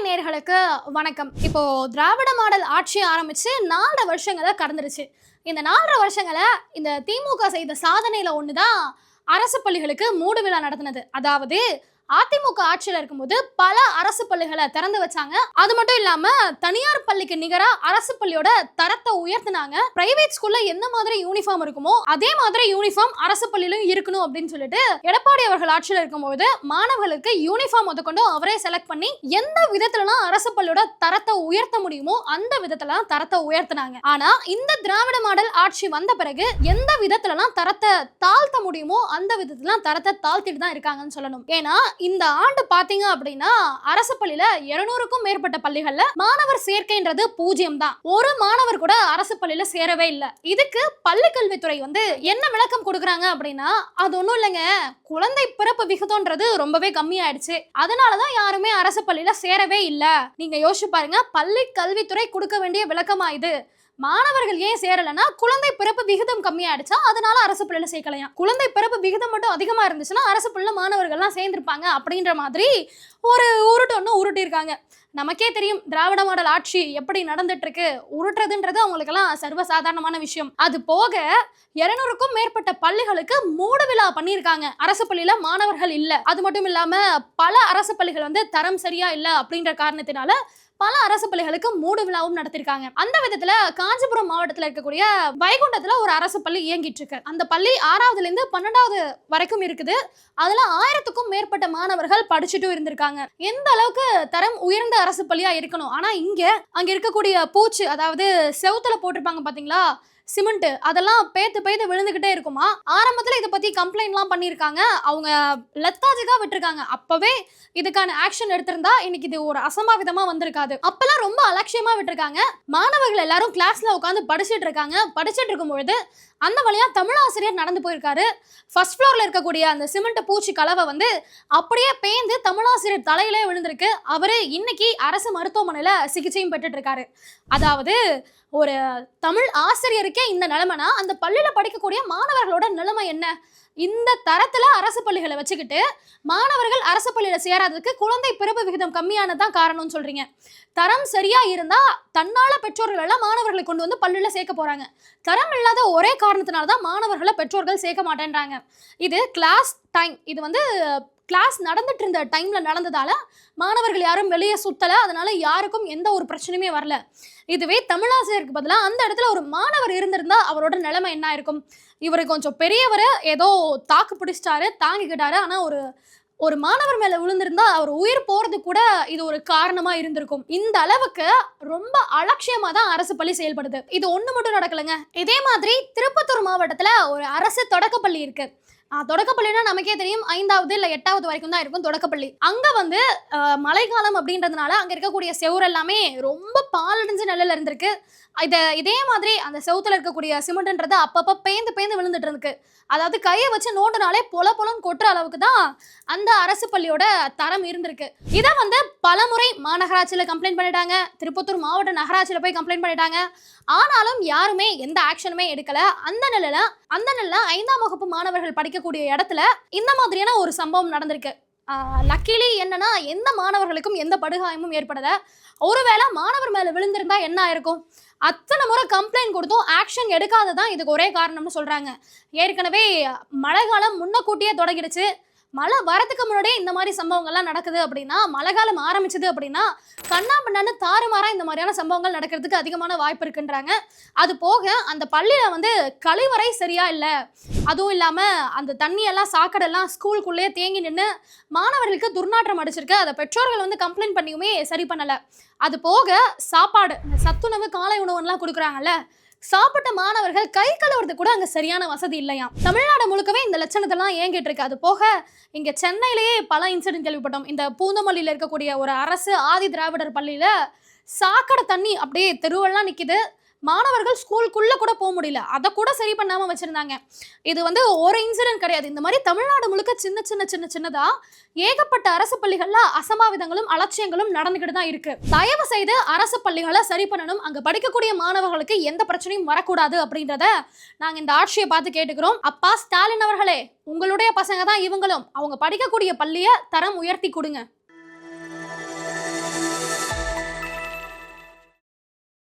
நேயர்களுக்கு வணக்கம். இப்போ திராவிட மாடல் ஆட்சி ஆரம்பிச்சு 4 வருஷங்களை கடந்துருச்சு. இந்த 4 வருஷங்களை இந்த திமுக செய்த சாதனையில ஒண்ணுதான் அரசு பள்ளிகளுக்கு மூடு விழா நடத்தினது. அதாவது அதிமுக ஆட்சியில் இருக்கும்போது பல அரசு பள்ளிகளை திறந்து வச்சாங்க. அது மட்டும் இல்லாம தனியார் பள்ளிக்கு நிகரா அரசு பள்ளியோட தரத்தை உயர்த்தினாங்க. பிரைவேட் ஸ்கூல்ல எந்த மாதிரி யூனிஃபார்ம் இருக்குமோ அதே மாதிரி யூனிஃபார்ம் அரசு பள்ளியிலும் இருக்கணும் அப்படின்னு சொல்லிட்டு எடப்பாடி அவர்கள் ஆட்சியில் இருக்கும்போது மாணவர்களுக்கு யூனிஃபார்ம் முதற்கொண்டு அவரே செலக்ட் பண்ணி எந்த விதத்துலலாம் அரசு பள்ளியோட தரத்தை உயர்த்த முடியுமோ அந்த விதத்துல தரத்தை உயர்த்தினாங்க. ஆனா இந்த திராவிட மாடல் ஆட்சி வந்த பிறகு எந்த விதத்துலலாம் தரத்தை தாழ்த்த முடியுமோ அந்த விதத்துல தரத்தை தாழ்த்திட்டு தான் இருக்காங்கன்னு சொல்லணும். ஏன்னா இந்த ஆண்டு பாத்தீங்க அப்படின்னா அரசு பள்ளியில 200க்கும் மேற்பட்ட பள்ளிகள்ல மாணவர் சேர்க்கைன்றது 0 தான். ஒரு மாணவர் கூட அரசு பள்ளியில சேரவே இல்லை. இதுக்கு பள்ளி கல்வித்துறை என்ன விளக்கம் கொடுக்குறாங்க அப்படின்னா, அது ஒண்ணும் இல்லைங்க, குழந்தை பிறப்பு விகிதம்ன்றது ரொம்பவே கம்மியாயிடுச்சு, அதனாலதான் யாருமே அரசு பள்ளியில சேரவே இல்லை. நீங்க யோசிச்சு பாருங்க, பள்ளி கல்வித்துறை கொடுக்க வேண்டிய விளக்கமா இது? மாணவர்கள் ஏன் சேரலன்னா குழந்தை பிறப்பு விகிதம் கம்மியாயிடுச்சா, அதனால அரசு பள்ளியில சேர்க்கலையா? குழந்தை பிறப்பு விகிதம் மட்டும் அதிகமா இருந்துச்சுன்னா அரசு பள்ளியில மாணவர்கள்லாம் சேர்ந்திருப்பாங்க அப்படின்ற மாதிரி ஒரு உருட்டி இருக்காங்க. நமக்கே தெரியும் திராவிட மாடல் ஆட்சி எப்படி நடந்துட்டு இருக்கு. உருட்டுறதுன்றது அவங்களுக்கெல்லாம் சர்வசாதாரணமான விஷயம். அது போக 200க்கும் மேற்பட்ட பள்ளிகளுக்கு மூடு விழா பண்ணியிருக்காங்க. அரசு பள்ளியில மாணவர்கள் இல்ல. அது மட்டும் இல்லாம பல அரசு பள்ளிகள் தரம் சரியா இல்ல அப்படின்ற காரணத்தினால பல அரசு பள்ளிகளுக்கு மூடு விழாவும் நடத்திருக்காங்க. அந்த விதத்துல காஞ்சிபுரம் மாவட்டத்தில் இருக்கக்கூடிய வைகுண்டத்துல ஒரு அரசு பள்ளி இயங்கிட்டு இருக்கு. அந்த பள்ளி 6வதுல இருந்து 12வது வரைக்கும் இருக்குது. அதுல 1000க்கும் மேற்பட்ட மாணவர்கள் படிச்சுட்டும் இருந்திருக்காங்க. எந்த அளவுக்கு தரம் உயர்ந்த அரசு பள்ளியா இருக்கணும். ஆனா அங்க இருக்கக்கூடிய பூச்சு, அதாவது செவுத்துல போட்டிருப்பாங்க பாத்தீங்களா சிமெண்ட், அதெல்லாம் பேத்து விழுந்துகிட்டே இருக்குமா. ஆரம்பத்துல இதை பத்தி கம்ப்ளைண்ட்லாம் பண்ணியிருக்காங்க. அவங்க லெத்தாஜிக்கா விட்டுருக்காங்க. அப்பவே இதுக்கான ஆக்ஷன் எடுத்திருந்தா இன்னைக்கு இது ஒரு அசம்பாவிதமா வந்திருக்காது. அப்பெல்லாம் ரொம்ப அலட்சியமா விட்டுருக்காங்க. மாணவர்கள் எல்லாரும் கிளாஸ்ல உட்காந்து படிச்சுட்டு இருக்காங்க. படிச்சுட்டு இருக்கும் பொழுது அந்த வழியா தமிழ் ஆசிரியர் நடந்து போயிருக்காரு. ஃபர்ஸ்ட் ஃப்ளோர்ல இருக்கக்கூடிய அந்த சிமெண்ட் பூச்சி கலவை அப்படியே பேந்து தமிழாசிரியர் தலையிலே விழுந்திருக்கு. அவரு இன்னைக்கு அரசு மருத்துவமனையில சிகிச்சையும் பெற்றுட்டு இருக்காரு. அதாவது ஒரு தமிழ் ஆசிரியருக்கே இந்த நிலைமைனா அந்த பள்ளியில படிக்கக்கூடிய மாணவர்களோட நிலைமை என்ன? இந்த தரத்துல அரசு பள்ளிகளை வச்சுக்கிட்டு மாணவர்கள் அரசு பள்ளியில சேராததுக்கு குழந்தை பிறப்பு விகிதம் கம்மியானதான் காரணம்னு சொல்றீங்க. தரம் சரியா இருந்தா தன்னால பெற்றோர்கள் எல்லாம் மாணவர்களை கொண்டு பள்ளியில சேர்க்க போறாங்க. தரம் இல்லாத ஒரே காரணத்தினாலதான் மாணவர்களை பெற்றோர்கள் சேர்க்க மாட்டேன்றாங்க. இது கிளாஸ் டைம், இது கிளாஸ் நடந்துட்டு இருந்த டைம்ல நடந்ததால மாணவர்கள் யாரும் வெளியே சுத்தல, அதனால யாருக்கும் எந்த ஒரு பிரச்சனையுமே வரல. இதுவே தமிழாசிரியருக்கு பதிலாக அந்த இடத்துல ஒரு மாணவர் இருந்திருந்தா அவரோட நிலைமை என்ன இருக்கும்? இவரு கொஞ்சம் பெரியவர், ஏதோ தாக்கு பிடிச்சிட்டாரு, தாங்கிக்கிட்டாரு. ஆனா ஒரு மாணவர் மேல விழுந்திருந்தா அவர் உயிர் போறது கூட இது ஒரு காரணமா இருந்திருக்கும். இந்த அளவுக்கு ரொம்ப அலட்சியமா தான் அரசு பள்ளி செயல்படுது. இது ஒண்ணு மட்டும் நடக்கலைங்க. இதே மாதிரி திருப்பத்தூர் மாவட்டத்துல ஒரு அரசு தொடக்கப்பள்ளி இருக்கு. தொடக்கப்பள்ளினா நமக்கே தெரியும் 5வது இல்ல 8வது வரைக்கும் தான் இருக்கும் தொடக்கப்பள்ளி. அங்க மழைக்காலம் அப்படின்றதுனால அங்க இருக்கக்கூடிய செவுறு எல்லாமே ரொம்ப பாலடைஞ்ச நிலையில இருந்திருக்கு. இதே மாதிரி அந்த செவுத்துல இருக்கக்கூடிய சிமெண்ட்ன்றது அப்பப்ப பேந்து விழுந்துட்டு இருக்கு. அதாவது கையை வச்சு நோண்டினாலே பொலன்னு கொட்டுற அளவுக்கு தான் அந்த அரசு பள்ளியோட தரம் இருந்திருக்கு. இதை பலமுறை மாநகராட்சியில கம்ப்ளைண்ட் பண்ணிட்டாங்க, திருப்பத்தூர் மாவட்ட நகராட்சியில போய் கம்ப்ளைண்ட் பண்ணிட்டாங்க. ஆனாலும் யாருமே எந்த ஆக்ஷனுமே எடுக்கல. அந்த நிலையில 5ஆம் வகுப்பு மாணவர்கள் படிக்கக்கூடிய இடத்துல இந்த மாதிரியான ஒரு சம்பவம் நடந்திருக்கு. லக்கிலி என்னன்னா எந்த மாணவர்களுக்கும் எந்த படுகாயமும் ஏற்படல. ஒருவேளை மாணவர் மேல விழுந்திருந்தா என்ன ஆயிருக்கும்? அத்தனை முறை கம்ப்ளைண்ட் கொடுத்தும் ஆக்ஷன் எடுக்காததான் இதுக்கு ஒரே காரணம்னு சொல்றாங்க. ஏற்கனவே மழை காலம் முன்னக்கூட்டியே தொடங்கிடுச்சு. மழை வரதுக்கு முன்னாடியே இந்த மாதிரி சம்பவங்கள்லாம் நடக்குது அப்படின்னா, மழை காலம் ஆரம்பிச்சது அப்படின்னா கண்ணா பண்ணான்னு தாறுமாறா இந்த மாதிரியான சம்பவங்கள் நடக்கிறதுக்கு அதிகமான வாய்ப்பு இருக்குன்றாங்க. அது போக அந்த பள்ளியில கழிவறை சரியா இல்லை, அதுவும் இல்லாம அந்த தண்ணியெல்லாம் சாக்கடெல்லாம் ஸ்கூலுக்குள்ளேயே தேங்கி நின்று மாணவர்களுக்கு துர்நாற்றம் அடிச்சிருக்கு. அதை பெற்றோர்கள் கம்ப்ளைண்ட் பண்ணியுமே சரி பண்ணல. அது போக சாப்பாடு, இந்த சத்துணவு காலை உணவுலாம் கொடுக்குறாங்கல்ல, சாப்பிட்ட மாணவர்கள் கை கழுவுறது கூட அங்க சரியான வசதி இல்லையா. தமிழ்நாடு முழுக்கவே இந்த லட்சணத்தெல்லாம் ஏங்கிட்டு இருக்கு. அது போக இங்க சென்னையிலேயே பல இன்சிடென்ட் கேள்விப்பட்டோம். இந்த பூந்தமல்லியில இருக்கக்கூடிய ஒரு அரசு ஆதி திராவிடர் பள்ளியில சாக்கடை தண்ணி அப்படியே தெருவெல்லாம் நிக்குது. மாணவர்கள் ஸ்கூலுக்குள்ள கூட போக முடியல, அதை கூட சரி பண்ணாம வச்சிருந்தாங்க. இது ஒரு இன்சிடென்ட் கிடையாது. இந்த மாதிரி தமிழ்நாடு முழுக்க சின்னதா ஏகப்பட்ட அரசு பள்ளிகள்ல அசம்பாவிதங்களும் அலட்சியங்களும் நடந்துகிட்டு தான் இருக்கு. தயவு செய்து அரசு பள்ளிகளை சரி பண்ணணும். அங்க படிக்கக்கூடிய மாணவர்களுக்கு எந்த பிரச்சனையும் வரக்கூடாது அப்படின்றத நாங்க இந்த ஆட்சியை பார்த்து கேட்டுக்கிறோம். அப்பா ஸ்டாலின் அவர்களே, உங்களுடைய பசங்க தான் இவங்களும், அவங்க படிக்கக்கூடிய பள்ளியை தரம் உயர்த்தி கொடுங்க.